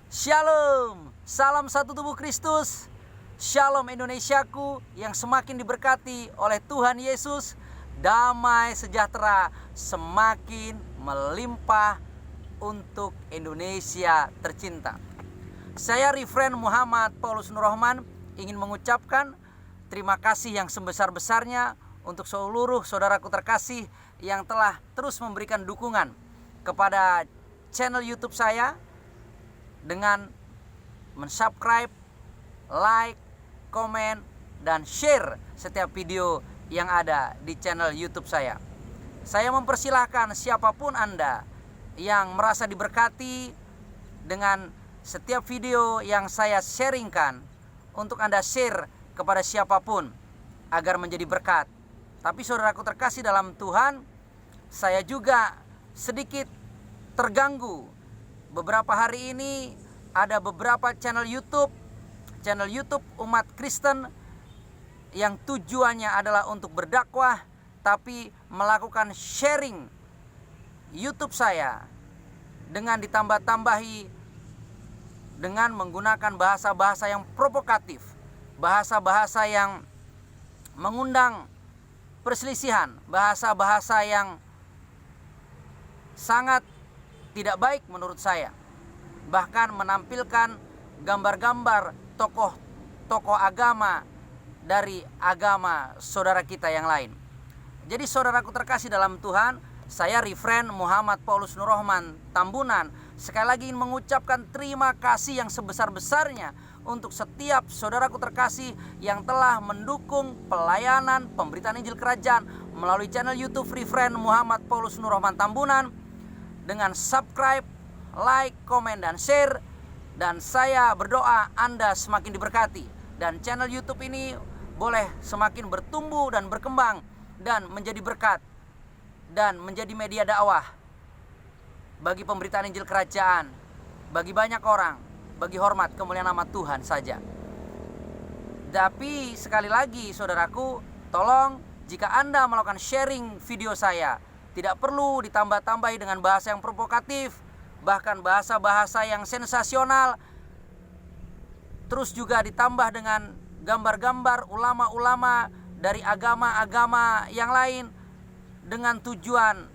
Shalom, salam satu tubuh Kristus. Shalom Indonesiaku yang semakin diberkati oleh Tuhan Yesus. Damai sejahtera semakin melimpah untuk Indonesia tercinta. Saya Reverend Muhammad Paulus Nur Rahman ingin mengucapkan terima kasih yang sebesar-besarnya untuk seluruh saudaraku terkasih yang telah terus memberikan dukungan kepada channel YouTube saya dengan mensubscribe, like, komen, dan share setiap video yang ada di channel YouTube saya. Saya mempersilahkan siapapun Anda yang merasa diberkati dengan setiap video yang saya sharingkan untuk Anda share kepada siapapun agar menjadi berkat. Tapi saudaraku terkasih dalam Tuhan, saya juga sedikit terganggu. Beberapa hari ini ada beberapa channel YouTube umat Kristen yang tujuannya adalah untuk berdakwah, tapi melakukan sharing YouTube saya dengan ditambah-tambahi dengan menggunakan bahasa-bahasa yang provokatif, bahasa-bahasa yang mengundang perselisihan, bahasa-bahasa yang sangat tidak baik menurut saya. Bahkan menampilkan gambar-gambar tokoh agama dari agama saudara kita yang lain. Jadi saudaraku terkasih dalam Tuhan, saya Reverend Muhammad Paulus Nur Rahman Tambunan sekali lagi ingin mengucapkan terima kasih yang sebesar-besarnya untuk setiap saudaraku terkasih yang telah mendukung pelayanan pemberitaan Injil Kerajaan melalui channel YouTube Reverend Muhammad Paulus Nur Rahman Tambunan dengan subscribe, like, komen, dan share. Dan saya berdoa Anda semakin diberkati dan channel YouTube ini boleh semakin bertumbuh dan berkembang dan menjadi berkat dan menjadi media dakwah bagi pemberitaan Injil Kerajaan, bagi banyak orang, bagi hormat kemuliaan nama Tuhan saja. Tapi sekali lagi saudaraku, tolong jika Anda melakukan sharing video saya, tidak perlu ditambah-tambahi dengan bahasa yang provokatif, bahkan bahasa-bahasa yang sensasional. Terus juga ditambah dengan gambar-gambar ulama-ulama dari agama-agama yang lain dengan tujuan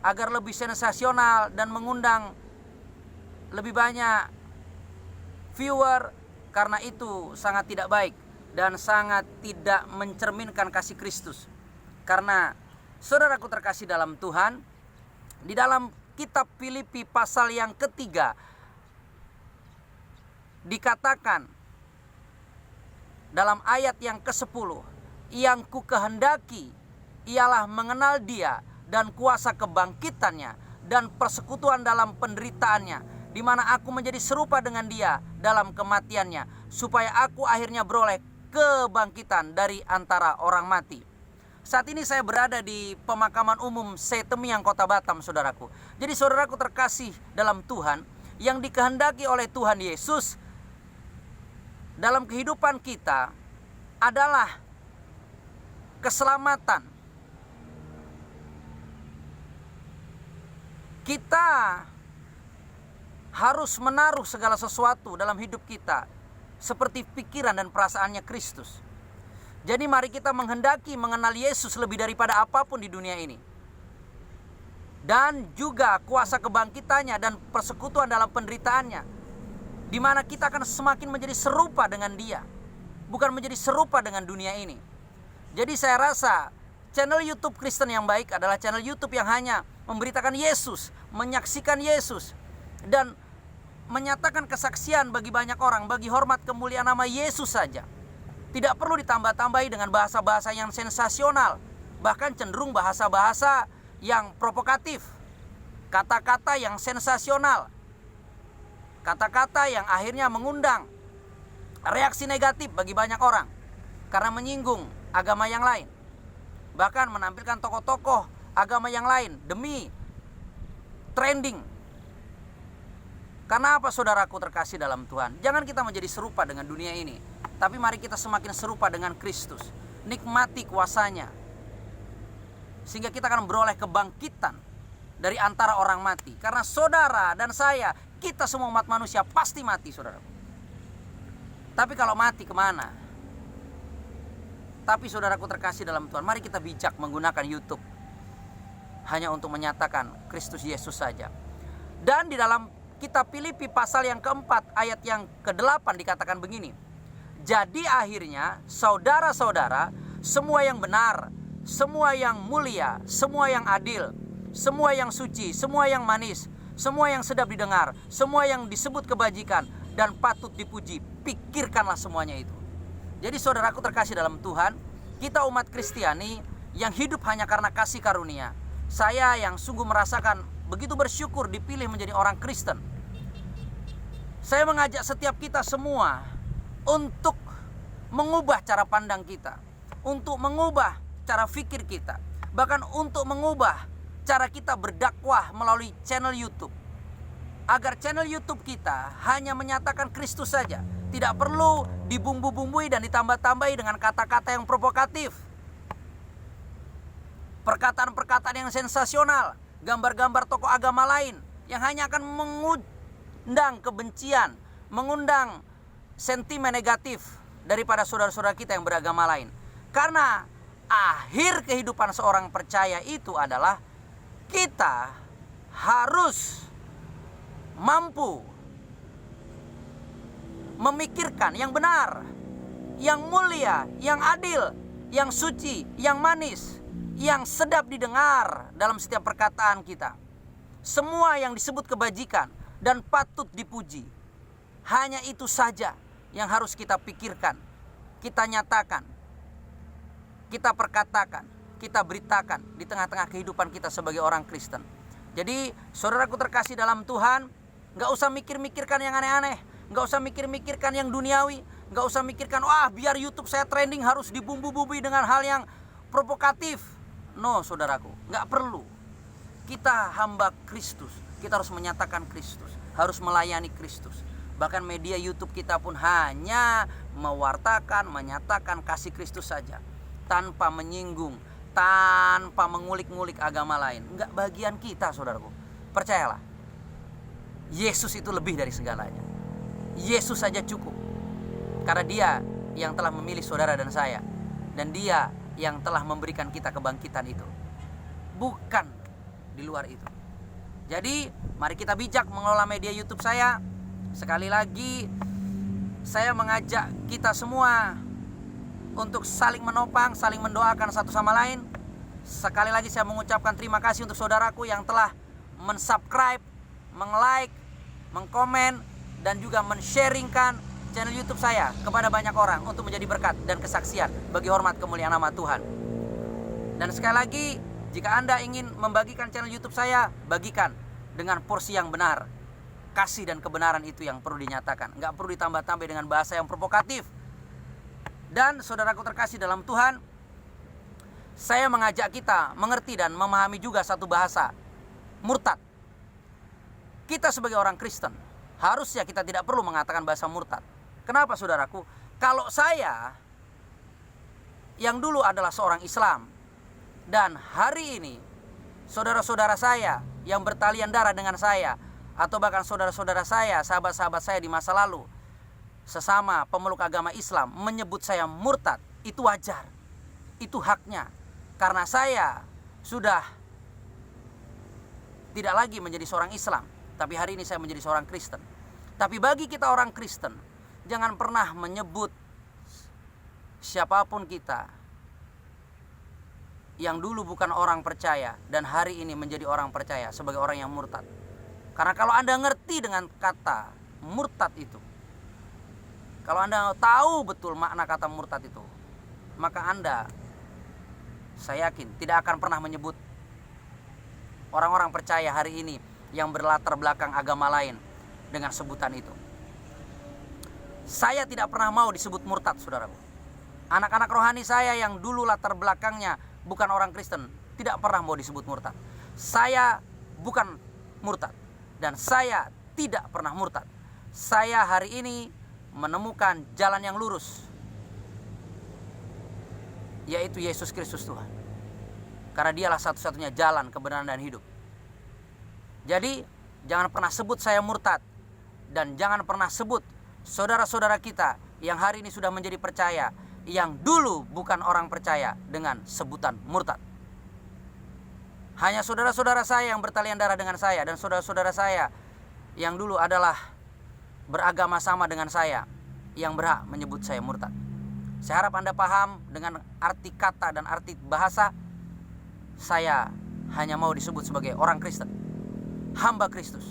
agar lebih sensasional dan mengundang lebih banyak viewer. Karena itu sangat tidak baik dan sangat tidak mencerminkan kasih Kristus. Karena saudaraku terkasih dalam Tuhan, di dalam kitab Filipi pasal yang ketiga dikatakan dalam ayat yang ke-10, yang ku kehendaki ialah mengenal Dia dan kuasa kebangkitannya dan persekutuan dalam penderitaannya, di mana aku menjadi serupa dengan Dia dalam kematiannya, supaya aku akhirnya beroleh kebangkitan dari antara orang mati. Saat ini saya berada di pemakaman umum Setemiang Kota Batam, saudaraku. Jadi saudaraku terkasih dalam Tuhan, yang dikehendaki oleh Tuhan Yesus dalam kehidupan kita adalah keselamatan. Kita harus menaruh segala sesuatu dalam hidup kita seperti pikiran dan perasaannya Kristus. Jadi mari kita menghendaki mengenal Yesus lebih daripada apapun di dunia ini. Dan juga kuasa kebangkitannya dan persekutuan dalam penderitaannya, di mana kita akan semakin menjadi serupa dengan Dia, bukan menjadi serupa dengan dunia ini. Jadi saya rasa channel YouTube Kristen yang baik adalah channel YouTube yang hanya memberitakan Yesus, menyaksikan Yesus, dan menyatakan kesaksian bagi banyak orang, bagi hormat kemuliaan nama Yesus saja. Tidak perlu ditambah-tambahi dengan bahasa-bahasa yang sensasional, bahkan cenderung bahasa-bahasa yang provokatif, kata-kata yang sensasional, kata-kata yang akhirnya mengundang reaksi negatif bagi banyak orang karena menyinggung agama yang lain, bahkan menampilkan tokoh-tokoh agama yang lain demi trending. Karena apa saudaraku terkasih dalam Tuhan? Jangan kita menjadi serupa dengan dunia ini, tapi mari kita semakin serupa dengan Kristus. Nikmati kuasanya, sehingga kita akan beroleh kebangkitan dari antara orang mati. Karena saudara dan saya, kita semua umat manusia pasti mati, saudara. Tapi kalau mati kemana? Tapi saudaraku terkasih dalam Tuhan, mari kita bijak menggunakan YouTube hanya untuk menyatakan Kristus Yesus saja. Dan di dalam kitab Filipi pasal yang keempat ayat yang ke-8 dikatakan begini. Jadi akhirnya saudara-saudara, semua yang benar, semua yang mulia, semua yang adil, semua yang suci, semua yang manis, semua yang sedap didengar, semua yang disebut kebajikan dan patut dipuji, pikirkanlah semuanya itu. Jadi saudaraku terkasih dalam Tuhan, kita umat Kristiani yang hidup hanya karena kasih karunia. Saya yang sungguh merasakan begitu bersyukur dipilih menjadi orang Kristen. Saya mengajak setiap kita semua untuk mengubah cara pandang kita, untuk mengubah cara pikir kita, bahkan untuk mengubah cara kita berdakwah melalui channel YouTube. Agar channel YouTube kita hanya menyatakan Kristus saja, tidak perlu dibumbu-bumbui dan ditambah-tambahi dengan kata-kata yang provokatif, perkataan-perkataan yang sensasional, gambar-gambar tokoh agama lain yang hanya akan mengundang kebencian, mengundang sentimen negatif daripada saudara-saudara kita yang beragama lain. Karena akhir kehidupan seorang percaya itu adalah kita harus mampu memikirkan yang benar, yang mulia, yang adil, yang suci, yang manis, yang sedap didengar dalam setiap perkataan kita. Semua yang disebut kebajikan dan patut dipuji. Hanya itu saja yang harus kita pikirkan, kita nyatakan, kita perkatakan, kita beritakan di tengah-tengah kehidupan kita sebagai orang Kristen. Jadi saudaraku terkasih dalam Tuhan, gak usah mikir-mikirkan yang aneh-aneh, gak usah mikir-mikirkan yang duniawi, gak usah mikirkan, wah biar YouTube saya trending harus dibumbu-bumbui dengan hal yang provokatif. No saudaraku, gak perlu. Kita hamba Kristus, kita harus menyatakan Kristus, harus melayani Kristus. Bahkan media YouTube kita pun hanya mewartakan, menyatakan kasih Kristus saja, tanpa menyinggung, tanpa mengulik-ngulik agama lain. Enggak bagian kita, saudaraku. Percayalah, Yesus itu lebih dari segalanya. Yesus saja cukup. Karena Dia yang telah memilih saudara dan saya, dan Dia yang telah memberikan kita kebangkitan itu, bukan di luar itu. Jadi mari kita bijak mengelola media YouTube saya. Sekali lagi saya mengajak kita semua untuk saling menopang, saling mendoakan satu sama lain. Sekali lagi saya mengucapkan terima kasih untuk saudaraku yang telah mensubscribe, meng-like, mengkomen, dan juga men-sharingkan channel YouTube saya kepada banyak orang untuk menjadi berkat dan kesaksian bagi hormat kemuliaan nama Tuhan. Dan sekali lagi, jika Anda ingin membagikan channel YouTube saya, bagikan dengan porsi yang benar. Kasih dan kebenaran itu yang perlu dinyatakan, nggak perlu ditambah-tambah dengan bahasa yang provokatif. Dan saudaraku terkasih dalam Tuhan, saya mengajak kita mengerti dan memahami juga satu bahasa, murtad. Kita sebagai orang Kristen, harusnya kita tidak perlu mengatakan bahasa murtad. Kenapa saudaraku? Kalau saya yang dulu adalah seorang Islam, dan hari ini saudara-saudara saya yang bertalian darah dengan saya, atau bahkan saudara-saudara saya, sahabat-sahabat saya di masa lalu, sesama pemeluk agama Islam menyebut saya murtad, itu wajar, itu haknya. Karena saya sudah tidak lagi menjadi seorang Islam, tapi hari ini saya menjadi seorang Kristen. Tapi bagi kita orang Kristen, jangan pernah menyebut siapapun kita yang dulu bukan orang percaya dan hari ini menjadi orang percaya sebagai orang yang murtad. Karena kalau Anda ngerti dengan kata murtad itu, kalau Anda tahu betul makna kata murtad itu, maka Anda, saya yakin, tidak akan pernah menyebut orang-orang percaya hari ini yang berlatar belakang agama lain dengan sebutan itu. Saya tidak pernah mau disebut murtad, saudaraku. Anak-anak rohani saya yang dulu latar belakangnya bukan orang Kristen, tidak pernah mau disebut murtad. Saya bukan murtad. Dan saya tidak pernah murtad. Saya hari ini menemukan jalan yang lurus, yaitu Yesus Kristus Tuhan. Karena Dialah satu-satunya jalan kebenaran dan hidup. Jadi Jangan pernah sebut saya murtad. Dan jangan pernah sebut saudara-saudara kita yang hari ini sudah menjadi percaya, yang dulu bukan orang percaya, dengan sebutan murtad. Hanya saudara-saudara saya yang bertalian darah dengan saya, dan saudara-saudara saya yang dulu adalah beragama sama dengan saya, yang berhak menyebut saya murtad. Saya harap Anda paham dengan arti kata dan arti bahasa. Saya hanya mau disebut sebagai orang Kristen, hamba Kristus,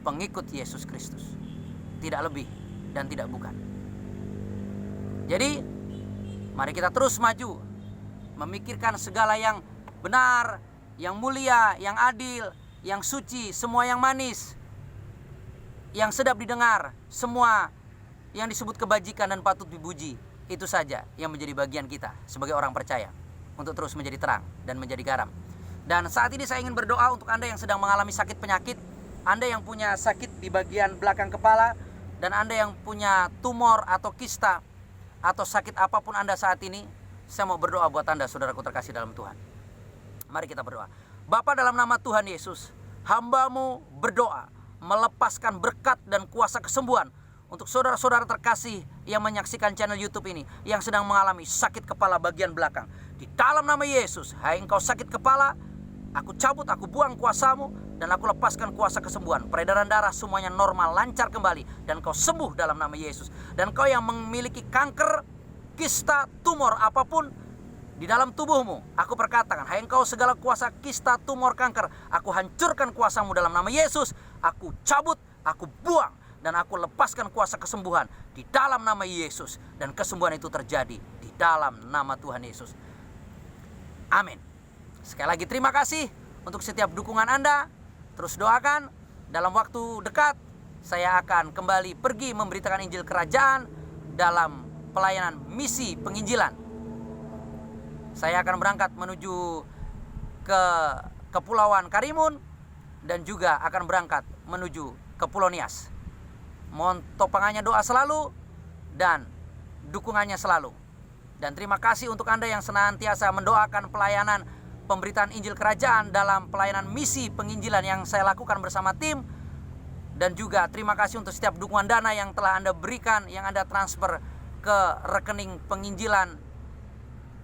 pengikut Yesus Kristus, tidak lebih dan tidak bukan. Jadi mari kita terus maju, memikirkan segala yang benar, yang mulia, yang adil, yang suci, semua yang manis, yang sedap didengar, semua yang disebut kebajikan dan patut dipuji. Itu saja yang menjadi bagian kita sebagai orang percaya, untuk terus menjadi terang dan menjadi garam. Dan saat ini saya ingin berdoa untuk Anda yang sedang mengalami sakit penyakit, Anda yang punya sakit di bagian belakang kepala, dan Anda yang punya tumor atau kista atau sakit apapun Anda saat ini. Saya mau berdoa buat Anda, saudaraku terkasih dalam Tuhan. Mari kita berdoa. Bapa, dalam nama Tuhan Yesus, hamba-Mu berdoa melepaskan berkat dan kuasa kesembuhan untuk saudara-saudara terkasih yang menyaksikan channel YouTube ini, yang sedang mengalami sakit kepala bagian belakang. Di dalam nama Yesus, hai engkau sakit kepala, aku cabut, aku buang kuasa-Mu, dan aku lepaskan kuasa kesembuhan. Peredaran darah semuanya normal, lancar kembali, dan kau sembuh dalam nama Yesus. Dan kau yang memiliki kanker, kista, tumor apapun di dalam tubuhmu, aku perkatakan, hai engkau segala kuasa kista, tumor, kanker, aku hancurkan kuasa-Mu dalam nama Yesus. Aku cabut, aku buang, dan aku lepaskan kuasa kesembuhan di dalam nama Yesus. Dan kesembuhan itu terjadi di dalam nama Tuhan Yesus. Amin. Sekali lagi terima kasih untuk setiap dukungan Anda. Terus doakan, dalam waktu dekat saya akan kembali pergi memberitakan Injil Kerajaan dalam pelayanan misi penginjilan. Saya akan berangkat menuju ke Kepulauan Karimun, dan juga akan berangkat menuju ke Pulau Nias. Mohon topangannya doa selalu dan dukungannya selalu. Dan terima kasih untuk Anda yang senantiasa mendoakan pelayanan pemberitaan Injil Kerajaan dalam pelayanan misi penginjilan yang saya lakukan bersama tim. Dan juga terima kasih untuk setiap dukungan dana yang telah Anda berikan, yang Anda transfer ke rekening penginjilan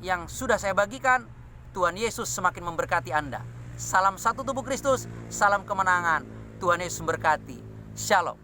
yang sudah saya bagikan. Tuhan Yesus semakin memberkati Anda. Salam satu tubuh Kristus, salam kemenangan. Tuhan Yesus memberkati. Shalom.